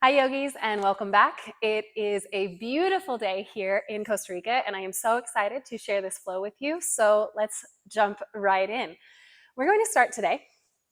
Hi, yogis, and welcome back. It is a beautiful day here in Costa Rica, and I am so excited to share this flow with you. So let's jump right in. We're going to start today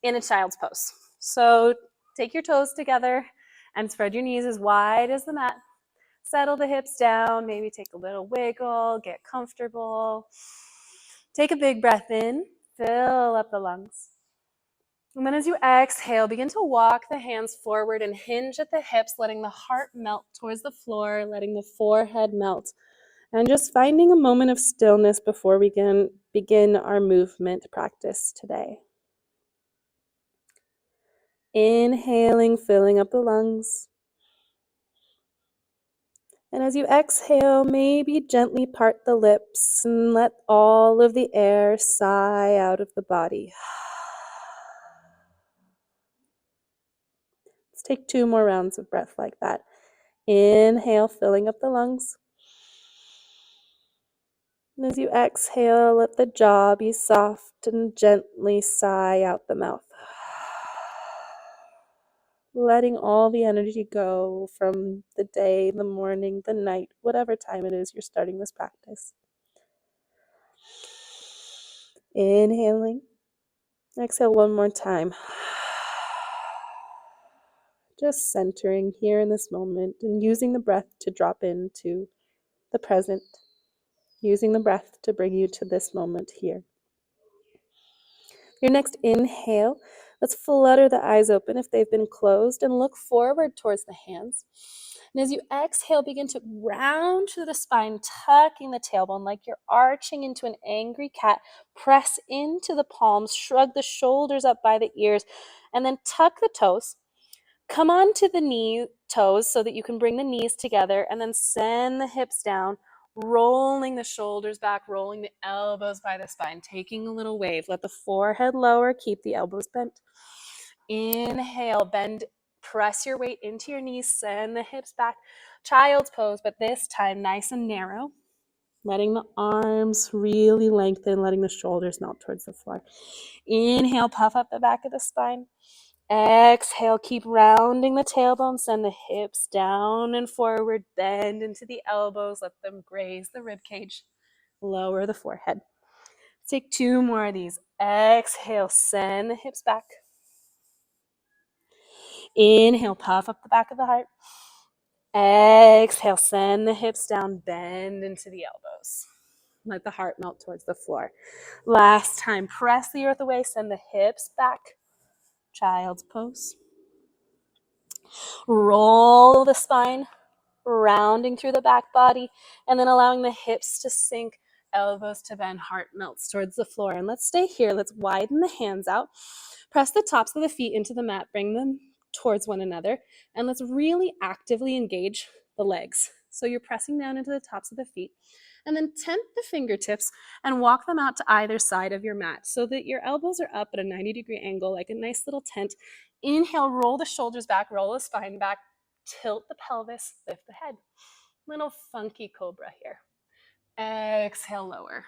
in a child's pose. So take your toes together and spread your knees as wide as the mat. Settle the hips down, maybe take a little wiggle, get comfortable. Take a big breath in, fill up the lungs. And then as you exhale, begin to walk the hands forward and hinge at the hips, letting the heart melt towards the floor, letting the forehead melt. And just finding a moment of stillness before we can begin our movement practice today. Inhaling, filling up the lungs. And as you exhale, maybe gently part the lips and let all of the air sigh out of the body. Let's take 2 more rounds of breath like that. Inhale, filling up the lungs. And as you exhale, let the jaw be soft and gently sigh out the mouth. Letting all the energy go from the day, the morning, the night, whatever time it is you're starting this practice. Inhaling. Exhale one more time. Just centering here in this moment and using the breath to drop into the present. Using the breath to bring you to this moment here. Your next inhale, let's flutter the eyes open if they've been closed and look forward towards the hands. And as you exhale, begin to round through the spine, tucking the tailbone like you're arching into an angry cat. Press into the palms, shrug the shoulders up by the ears, and then tuck the toes. Come onto the toes so that you can bring the knees together and then send the hips down. Rolling the shoulders back, rolling the elbows by the spine, taking a little wave. Let the forehead lower, keep the elbows bent. Inhale, bend, press your weight into your knees, send the hips back. Child's pose, but this time nice and narrow. Letting the arms really lengthen, letting the shoulders melt towards the floor. Inhale, puff up the back of the spine. Exhale, keep rounding the tailbone, send the hips down and forward, bend into the elbows, let them graze the rib cage, lower the forehead. Take 2 more of these. Exhale, send the hips back. Inhale, puff up the back of the heart. Exhale, send the hips down, bend into the elbows. Let the heart melt towards the floor. Last time, press the earth away, send the hips back. Child's pose. Roll the spine, rounding through the back body, and then allowing the hips to sink, elbows to bend, heart melts towards the floor. And let's stay here. Let's widen the hands out. Press the tops of the feet into the mat, bring them towards one another, and let's really actively engage the legs. So you're pressing down into the tops of the feet, and then tent the fingertips and walk them out to either side of your mat so that your elbows are up at a 90-degree angle, like a nice little tent. Inhale, roll the shoulders back, roll the spine back, tilt the pelvis, lift the head. Little funky cobra here. Exhale, lower.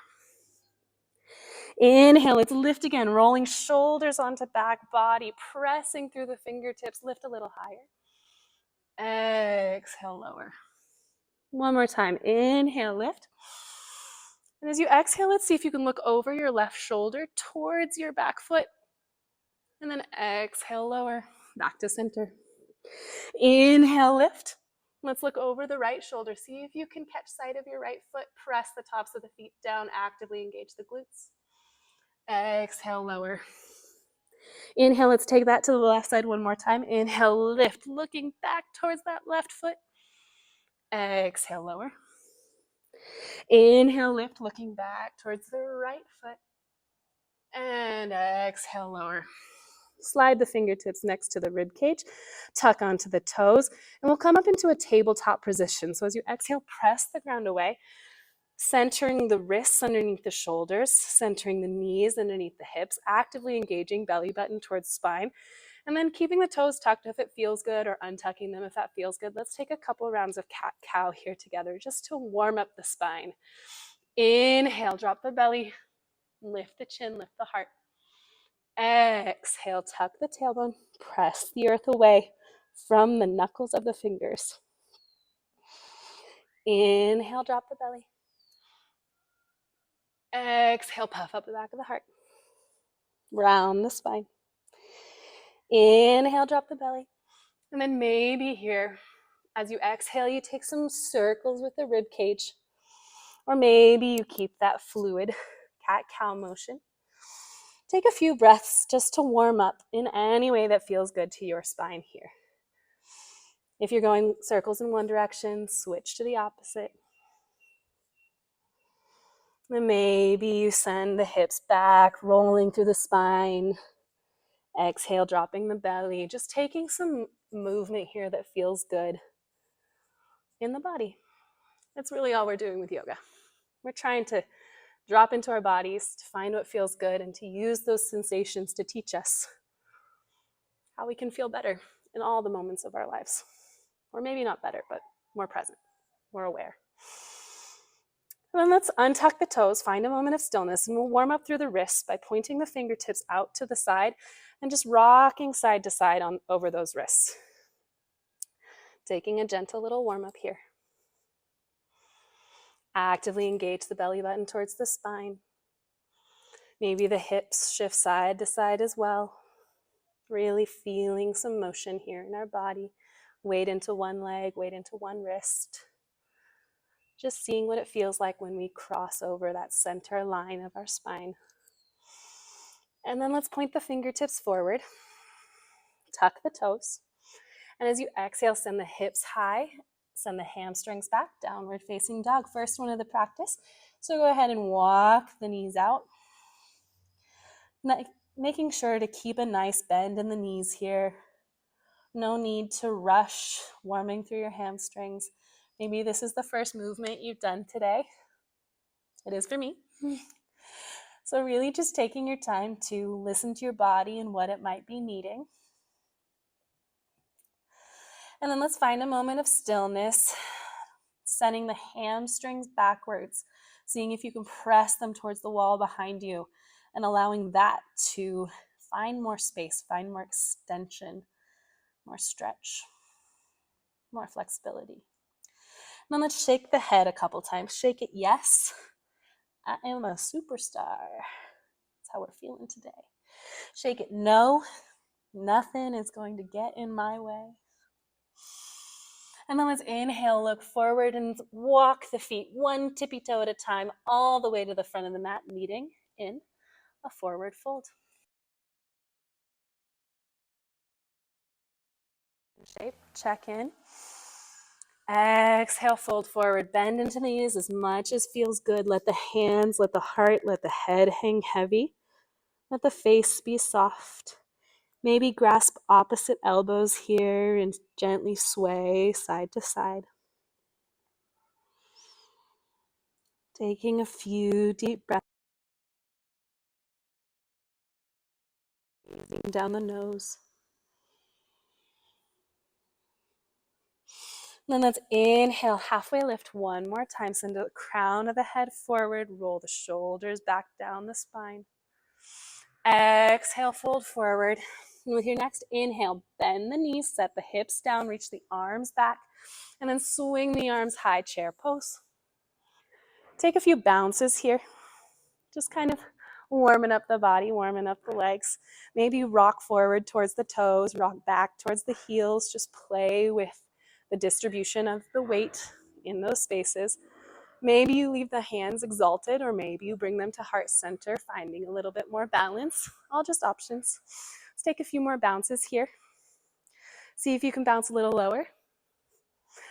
Inhale, let's lift again, rolling shoulders onto back body, pressing through the fingertips, lift a little higher. Exhale, lower. One more time, inhale, lift. And as you exhale, let's see if you can look over your left shoulder towards your back foot. And then exhale, lower, back to center. Inhale, lift. Let's look over the right shoulder. See if you can catch sight of your right foot. Press the tops of the feet down, actively engage the glutes. Exhale, lower. Inhale, let's take that to the left side one more time. Inhale, lift, looking back towards that left foot. Exhale, lower. Inhale, lift, looking back towards the right foot. And exhale, lower. Slide the fingertips next to the rib cage, tuck onto the toes, and we'll come up into a tabletop position. So as you exhale, press the ground away, centering the wrists underneath the shoulders, centering the knees underneath the hips, actively engaging belly button towards spine, and then keeping the toes tucked if it feels good, or untucking them if that feels good. Let's take a couple rounds of cat-cow here together just to warm up the spine. Inhale, drop the belly, lift the chin, lift the heart. Exhale, tuck the tailbone, press the earth away, from the knuckles of the fingers. Inhale, drop the belly. Exhale, puff up the back of the heart. Round the spine. Inhale, drop the belly. And then maybe here, as you exhale, you take some circles with the rib cage. Or maybe you keep that fluid cat-cow motion. Take a few breaths just to warm up in any way that feels good to your spine here. If you're going circles in one direction, switch to the opposite. And maybe you send the hips back, rolling through the spine. Exhale, dropping the belly. Just taking some movement here that feels good in the body. That's really all we're doing with yoga. We're trying to drop into our bodies to find what feels good and to use those sensations to teach us how we can feel better in all the moments of our lives. Or maybe not better, but more present, more aware. And then let's untuck the toes, find a moment of stillness, and we'll warm up through the wrists by pointing the fingertips out to the side and just rocking side to side over those wrists. Taking a gentle little warm up here. Actively engage the belly button towards the spine. Maybe the hips shift side to side as well. Really feeling some motion here in our body. Weight into one leg, weight into one wrist. Just seeing what it feels like when we cross over that center line of our spine. And then let's point the fingertips forward. Tuck the toes. And as you exhale, send the hips high. Send the hamstrings back, downward facing dog. First one of the practice. So go ahead and walk the knees out. Making sure to keep a nice bend in the knees here. No need to rush, warming through your hamstrings. Maybe this is the first movement you've done today. It is for me. So really just taking your time to listen to your body and what it might be needing. And then let's find a moment of stillness, sending the hamstrings backwards, seeing if you can press them towards the wall behind you and allowing that to find more space, find more extension, more stretch, more flexibility. And then let's shake the head a couple times. Shake it, yes, I am a superstar. That's how we're feeling today. Shake it, no, nothing is going to get in my way. And then let's inhale, look forward and walk the feet one tippy toe at a time all the way to the front of the mat, meeting in a forward fold. Shape, check in. Exhale, fold forward, bend into the knees as much as feels good. Let the hands, let the heart, let the head hang heavy. Let the face be soft. Maybe grasp opposite elbows here and gently sway side to side. Taking a few deep breaths. Breathing down the nose. Then let's inhale, halfway lift one more time. Send the crown of the head forward. Roll the shoulders back down the spine. Exhale, fold forward. And with your next inhale, bend the knees, set the hips down, reach the arms back, and then swing the arms high, chair pose. Take a few bounces here. Just kind of warming up the body, warming up the legs. Maybe rock forward towards the toes, rock back towards the heels. Just play with the distribution of the weight in those spaces. Maybe you leave the hands exalted, or maybe you bring them to heart center, finding a little bit more balance. All just options. Let's take a few more bounces here. See if you can bounce a little lower.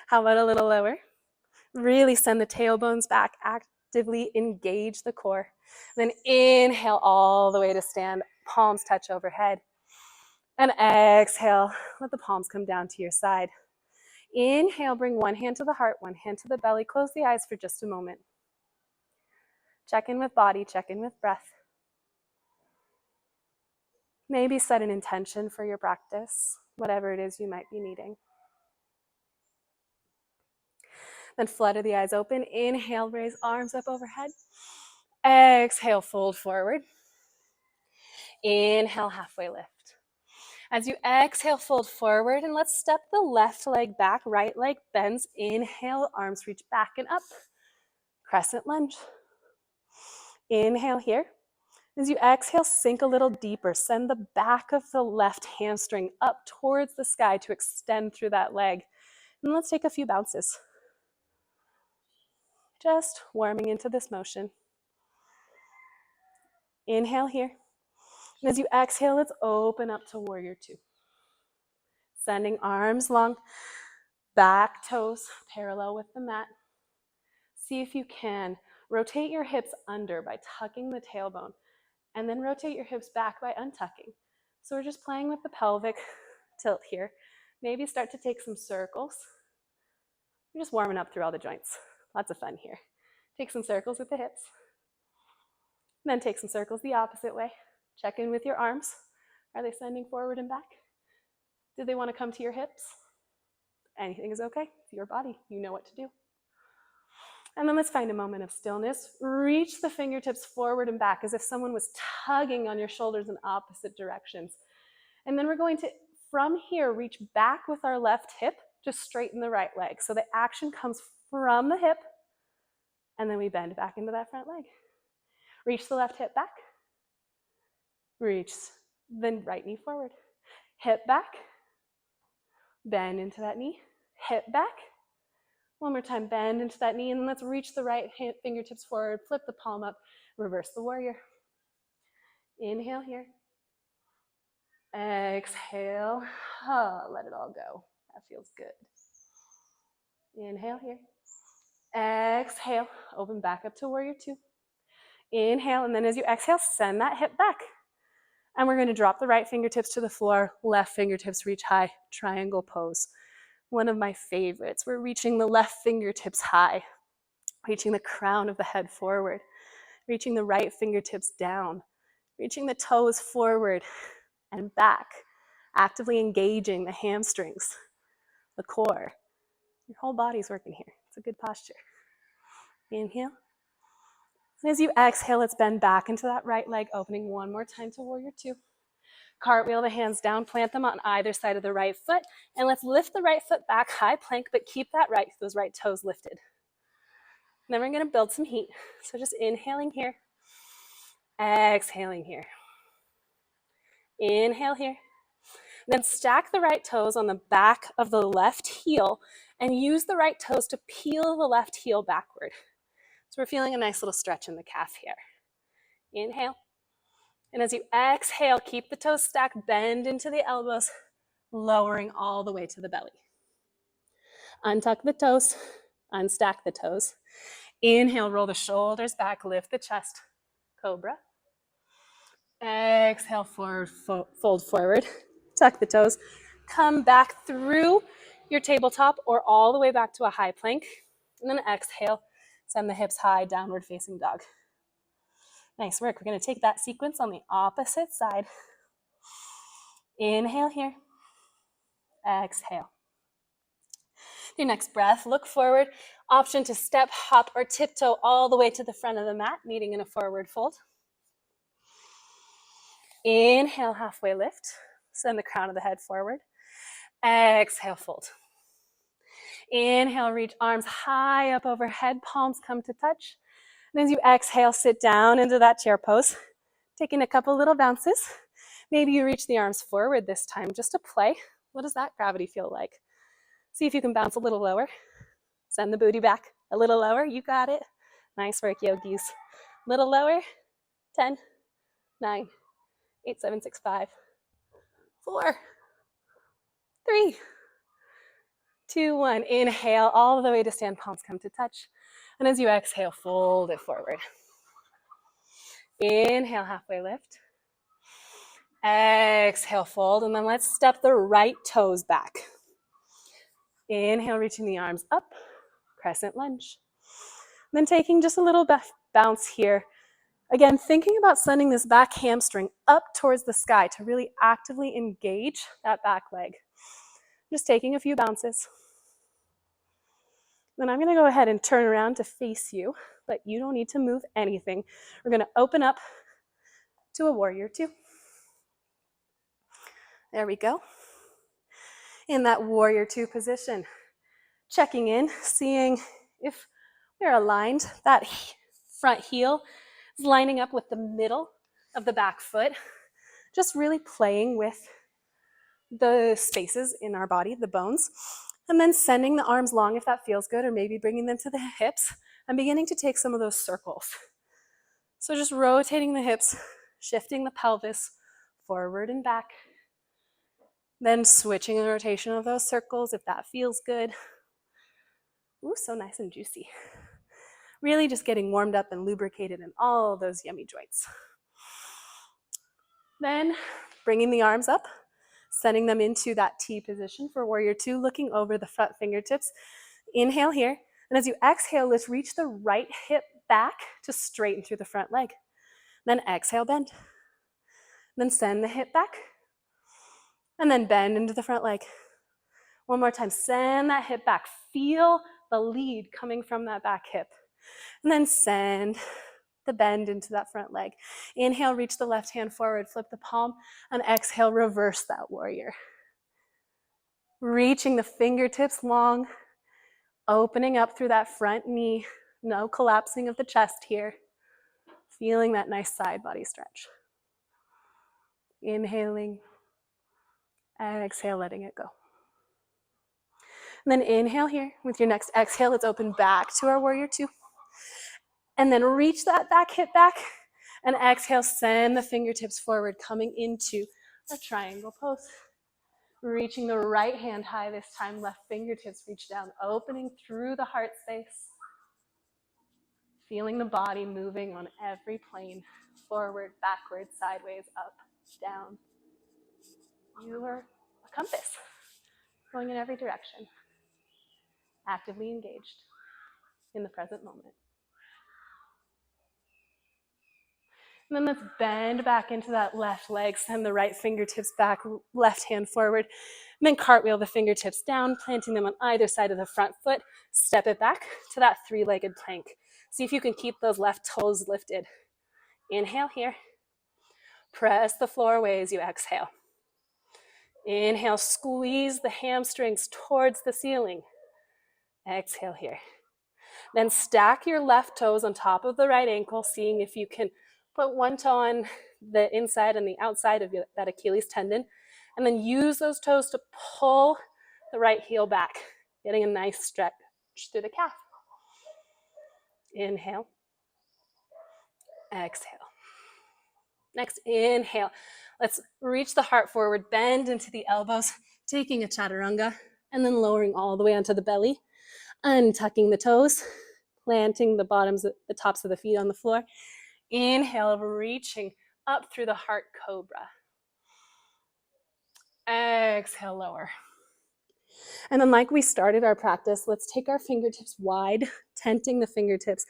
How about a little lower? Really send the tailbones back, actively engage the core. Then inhale all the way to stand, palms touch overhead. And exhale, let the palms come down to your side. Inhale, bring one hand to the heart, one hand to the belly. Close the eyes for just a moment. Check in with body, check in with breath. Maybe set an intention for your practice, whatever it is you might be needing. Then flutter the eyes open. Inhale, raise arms up overhead. Exhale, fold forward. Inhale, halfway lift. As you exhale, fold forward, and let's step the left leg back, right leg bends. Inhale, arms reach back and up. Crescent lunge. Inhale here. As you exhale, sink a little deeper. Send the back of the left hamstring up towards the sky to extend through that leg. And let's take a few bounces. Just warming into this motion. Inhale here. And as you exhale, let's open up to warrior two. Sending arms long, back toes parallel with the mat. See if you can rotate your hips under by tucking the tailbone, and then rotate your hips back by untucking. So we're just playing with the pelvic tilt here. Maybe start to take some circles. We're just warming up through all the joints. Lots of fun here. Take some circles with the hips. And then take some circles the opposite way. Check in with your arms. Are they sending forward and back? Do they want to come to your hips? Anything is okay. It's your body. You know what to do. And then let's find a moment of stillness. Reach the fingertips forward and back as if someone was tugging on your shoulders in opposite directions. And then we're going to, from here, reach back with our left hip, just straighten the right leg. So the action comes from the hip, and then we bend back into that front leg. Reach the left hip back. Reach the right knee forward. Hip back. Bend into that knee. Hip back. One more time, bend into that knee, and then let's reach the right fingertips forward, flip the palm up, reverse the warrior. Inhale here. Exhale. Let it all go. That feels good. Inhale here. Exhale. Open back up to warrior two. Inhale, and then as you exhale, send that hip back. And we're going to drop the right fingertips to the floor, left fingertips reach high, triangle pose. One of my favorites. We're reaching the left fingertips high, reaching the crown of the head forward, reaching the right fingertips down, reaching the toes forward and back, actively engaging the hamstrings, the core. Your whole body's working here. It's a good posture. Inhale. And as you exhale, let's bend back into that right leg, opening one more time to warrior two. Cartwheel the hands down, plant them on either side of the right foot, and let's lift the right foot back, high plank, but keep those right toes lifted. And then we're going to build some heat. So just inhaling here, exhaling here. Inhale here. Then stack the right toes on the back of the left heel and use the right toes to peel the left heel backward. So we're feeling a nice little stretch in the calf here. Inhale. And as you exhale, keep the toes stacked, bend into the elbows, lowering all the way to the belly. Untuck the toes, unstack the toes. Inhale, roll the shoulders back, lift the chest, cobra. Exhale, forward, fold forward, tuck the toes. Come back through your tabletop or all the way back to a high plank. And then exhale, send the hips high, downward facing dog. Nice work. We're going to take that sequence on the opposite side. Inhale here. Exhale. Your next breath, look forward. Option to step, hop, or tiptoe all the way to the front of the mat, meeting in a forward fold. Inhale, halfway lift. Send the crown of the head forward. Exhale, fold. Inhale, reach arms high up overhead, palms come to touch. And as you exhale, sit down into that chair pose. Taking a couple little bounces. Maybe you reach the arms forward this time just to play. What does that gravity feel like? See if you can bounce a little lower. Send the booty back a little lower. You got it. Nice work, yogis. Little lower. 10, 9, 8, 7, 6, 5, 4, 3, 2, 1. Inhale all the way to stand, palms come to touch. And as you exhale, fold it forward. Inhale, halfway lift. Exhale, fold. And then let's step the right toes back. Inhale, reaching the arms up. Crescent lunge. Then taking just a little bounce here. Again, thinking about sending this back hamstring up towards the sky to really actively engage that back leg. Just taking a few bounces. Then I'm going to go ahead and turn around to face you, but you don't need to move anything. We're going to open up to a warrior two. There we go. In that warrior two position, checking in, seeing if we're aligned. That front heel is lining up with the middle of the back foot. Just really playing with the spaces in our body, the bones, and then sending the arms long if that feels good, or maybe bringing them to the hips and beginning to take some of those circles. So just rotating the hips, shifting the pelvis forward and back, then switching the rotation of those circles if that feels good. Ooh, so nice and juicy. Really just getting warmed up and lubricated in all those yummy joints. Then bringing the arms up, sending them into that T position for warrior two, looking over the front fingertips. Inhale here. And as you exhale, let's reach the right hip back to straighten through the front leg. Then exhale, bend. Then send the hip back. And then bend into the front leg. One more time, send that hip back. Feel the lead coming from that back hip. And then send the bend into that front leg. Inhale, reach the left hand forward, flip the palm, and exhale, reverse that warrior. Reaching the fingertips long, opening up through that front knee. No collapsing of the chest here. Feeling that nice side body stretch. Inhaling, exhale, letting it go. And then inhale here. With your next exhale, let's open back to our warrior two. And then reach that back hip back. And exhale, send the fingertips forward, coming into a triangle pose. Reaching the right hand high this time, left fingertips reach down, opening through the heart space. Feeling the body moving on every plane, forward, backward, sideways, up, down. You are a compass, going in every direction, actively engaged in the present moment. And then let's bend back into that left leg, send the right fingertips back, left hand forward, and then cartwheel the fingertips down, planting them on either side of the front foot. Step it back to that three-legged plank. See if you can keep those left toes lifted. Inhale here. Press the floor away as you exhale. Inhale, squeeze the hamstrings towards the ceiling. Exhale here. Then stack your left toes on top of the right ankle, seeing if you can put one toe on the inside and the outside of that Achilles tendon, and then use those toes to pull the right heel back, getting a nice stretch through the calf. Inhale. Exhale. Next, inhale. Let's reach the heart forward, bend into the elbows, taking a chaturanga, and then lowering all the way onto the belly, untucking the toes, planting the tops of the feet on the floor. Inhale, reaching up through the heart cobra. Exhale, lower. And then like we started our practice, let's take our fingertips wide, tenting the fingertips.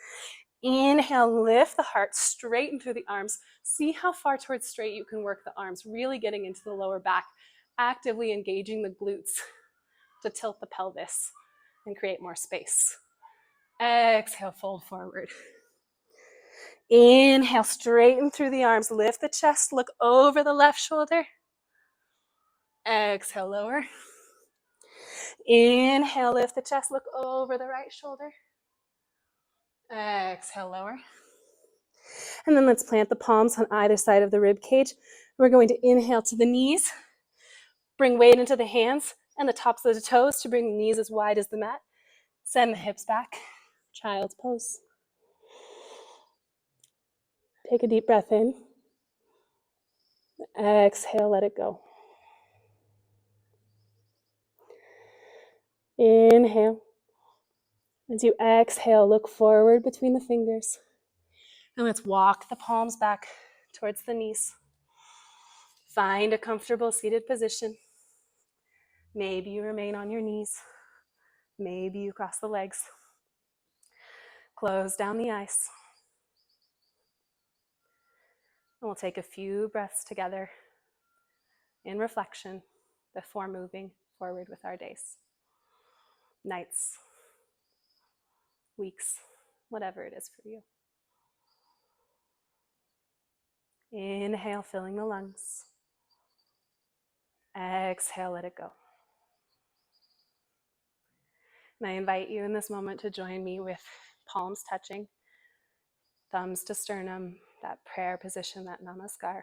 Inhale, lift the heart, straighten through the arms. See how far towards straight you can work the arms, really getting into the lower back, actively engaging the glutes to tilt the pelvis and create more space. Exhale, fold forward. Inhale, straighten through the arms, lift the chest, look over the left shoulder. Exhale, lower. Inhale, lift the chest, look over the right shoulder. Exhale, lower. And then let's plant the palms on either side of the rib cage. We're going to inhale to the knees, bring weight into the hands and the tops of the toes to bring the knees as wide as the mat. Send the hips back, child's pose. Take a deep breath in. Exhale, let it go. Inhale. As you exhale, look forward between the fingers. And let's walk the palms back towards the knees. Find a comfortable seated position. Maybe you remain on your knees. Maybe you cross the legs. Close down the eyes. And we'll take a few breaths together in reflection before moving forward with our days, nights, weeks, whatever it is for you. Inhale, filling the lungs. Exhale, let it go. And I invite you in this moment to join me with palms touching, thumbs to sternum, that prayer position, that namaskar.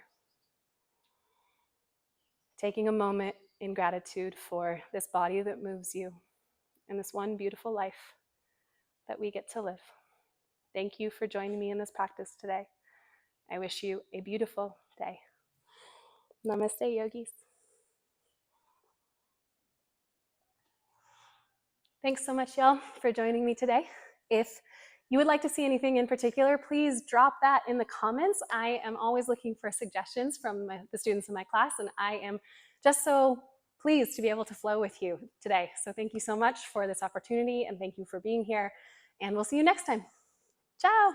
Taking a moment in gratitude for this body that moves you and this one beautiful life that we get to live. Thank you for joining me in this practice today. I wish you a beautiful day. Namaste, yogis. Thanks so much, y'all, for joining me today. If you would like to see anything in particular, please drop that in the comments. I am always looking for suggestions from the students in my class, and I am just so pleased to be able to flow with you today. So thank you so much for this opportunity, and thank you for being here, and we'll see you next time. Ciao.